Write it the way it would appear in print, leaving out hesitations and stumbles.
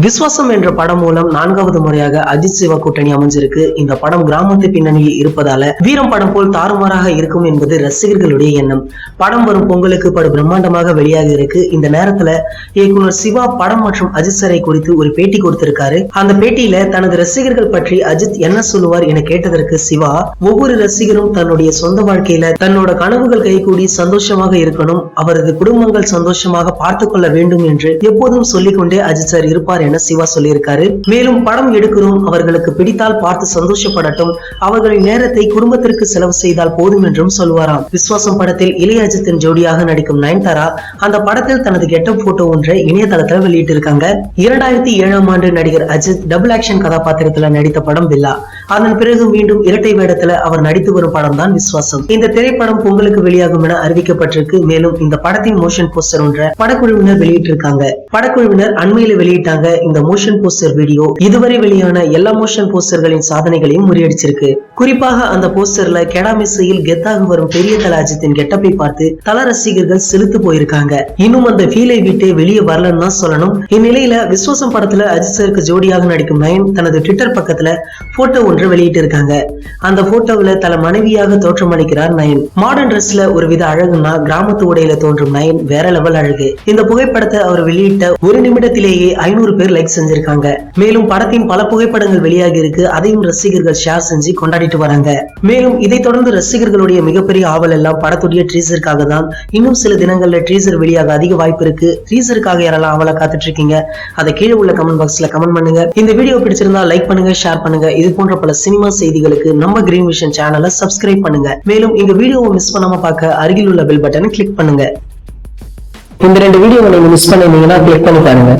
விஸ்வாசம் என்ற படம் மூலம் 4வது முறையாக அஜித் சிவா கூட்டணி அமைஞ்சிருக்கு. இந்த படம் கிராமத்து பின்னணியில் இருப்பதால வீரம் படம் போல் தாறுமாறாக இருக்கும் என்பது ரசிகர்களுடைய எண்ணம். படம் வரும் பொங்கலுக்கு படு பிரம்மாண்டமாக வெளியாக இருக்கு. இந்த நேரத்துல இயக்குனர் சிவா படம் மற்றும் அஜித் சாரை குறித்து ஒரு பேட்டி கொடுத்திருக்காரு. அந்த பேட்டியில தனது ரசிகர்கள் பற்றி அஜித் என்ன சொல்லுவார் என கேட்டதற்கு சிவா, ஒவ்வொரு ரசிகரும் தன்னுடைய சொந்த வாழ்க்கையில தன்னோட கனவுகள் கைகூடி சந்தோஷமாக இருக்கணும், அவரது குடும்பங்கள் சந்தோஷமாக பார்த்துக் கொள்ள வேண்டும் என்று எப்போதும் சொல்லிக்கொண்டே அஜித் சார் இருப்பார் என சிவா சொல்லியிருக்காரு. மேலும் படம் எடுக்கிறோம், அவர்களுக்கு பிடித்தால் பார்த்து சந்தோஷப்படட்டும், அவர்களின் நேரத்தை குடும்பத்திற்கு செலவு செய்தால் போதும் என்றும் சொல்வாராம். விஸ்வாசம் படத்தில் இளைய அஜித்தின் ஜோடியாக நடிக்கும் நயன்தாரா அந்த படத்தில் தனது கெட்டப் போட்டோ ஒன்றை இணையதளத்தில் வெளியிட்டிருக்காங்க. 2007ஆம் ஆண்டு நடிகர் அஜித் டபுள் ஆக்ஷன் கதாபாத்திரத்தில் நடித்த படம் பில்லா. அதன் பிறகு மீண்டும் இரட்டை வேடத்துல அவர் நடித்து வரும் படம் தான் விஸ்வாசம். இந்த திரைப்படம் பொங்கலுக்கு வெளியாகும் என அறிவிக்கப்பட்டிருக்கு. மேலும் இந்த படத்தின் மோஷன் போஸ்டர் ஒன்றை படக்குழுவினர் வெளியிட்டிருக்காங்க. படக்குழுவினர் அண்மையில வெளியிட்டாங்க. இந்த மோஷன் போஸ்டர் வீடியோ இதுவரை வெளியான எல்லா மோஷன் போஸ்டர்களின் சாதனைகளையும் முறியடிச்சிருக்கு. குறிப்பாக அந்த போஸ்டர்ல கெடாமிசையில் கெத்தாக வரும் பெரிய தல அஜித்தின் கெட்டப்பை பார்த்து தல ரசிகர்கள் செலுத்து போயிருக்காங்க. இன்னும் அந்த ஃபீலை விட்டு வெளியே வரலன்னு தான் சொல்லணும். இந்நிலையில விஸ்வாசம் படத்துல அஜித் சாருக்கு ஜோடியாக நடிக்கும் நயன் தனது ட்விட்டர் பக்கத்துல போட்டோ ஒன்று வெளியிட்டு இருக்காங்க. அந்த போட்டோவில் தல மனைவியாக தோற்றமளிக்கிறார் நயன். மாடர்ன் டிரெஸ்ல ஒரு வித அழகுனா கிராமத்து உடையில தோன்றும் நயன் வேற லெவல் அழகு. இந்த புகைப்படத்தை அவர் வெளியிட்ட ஒரு நிமிடத்திலேயே 500 பேர் லைக் செஞ்சிருக்காங்க. மேலும் படத்தின் பல புகைப்படங்கள் வெளியாகி இருக்கு. அதையும் ரசிகர்கள் ஷேர் செஞ்சு கொண்டாடிட்டு வராங்க. மேலும் இதை தொடர்ந்து ரசிகர்களுடைய மிகப்பெரிய ஆவல் எல்லாம் படத்துடைய ட்ரீசருக்காக தான். இன்னும் சில தினங்கள்ல ட்ரீசர் வெளியாக அதிக வாய்ப்பு இருக்கு. ட்ரீசருக்காக யாரெல்லாம் ஆவலா காத்துட்டு இருக்கீங்க அதை கீழே உள்ள கமெண்ட் பாக்ஸ்ல கமெண்ட் பண்ணுங்க. இந்த வீடியோ பிடிச்சிருந்தா லைக் பண்ணுங்க, ஷேர் பண்ணுங்க. இது போன்ற பல சினிமா செய்திகளுக்கு நம்ம கிரீன் விஷன் சேனலை சப்ஸ்கிரைப் பண்ணுங்க. மேலும் இந்த வீடியோவை மிஸ் பண்ணாம பார்க்க அருகில் உள்ள பெல் பட்டனை கிளிக் பண்ணுங்க. இந்த 2 வீடியோவை நீங்க மிஸ் பண்ணிருந்தீங்கன்னா கிளிக் பண்ணி பாருங்க.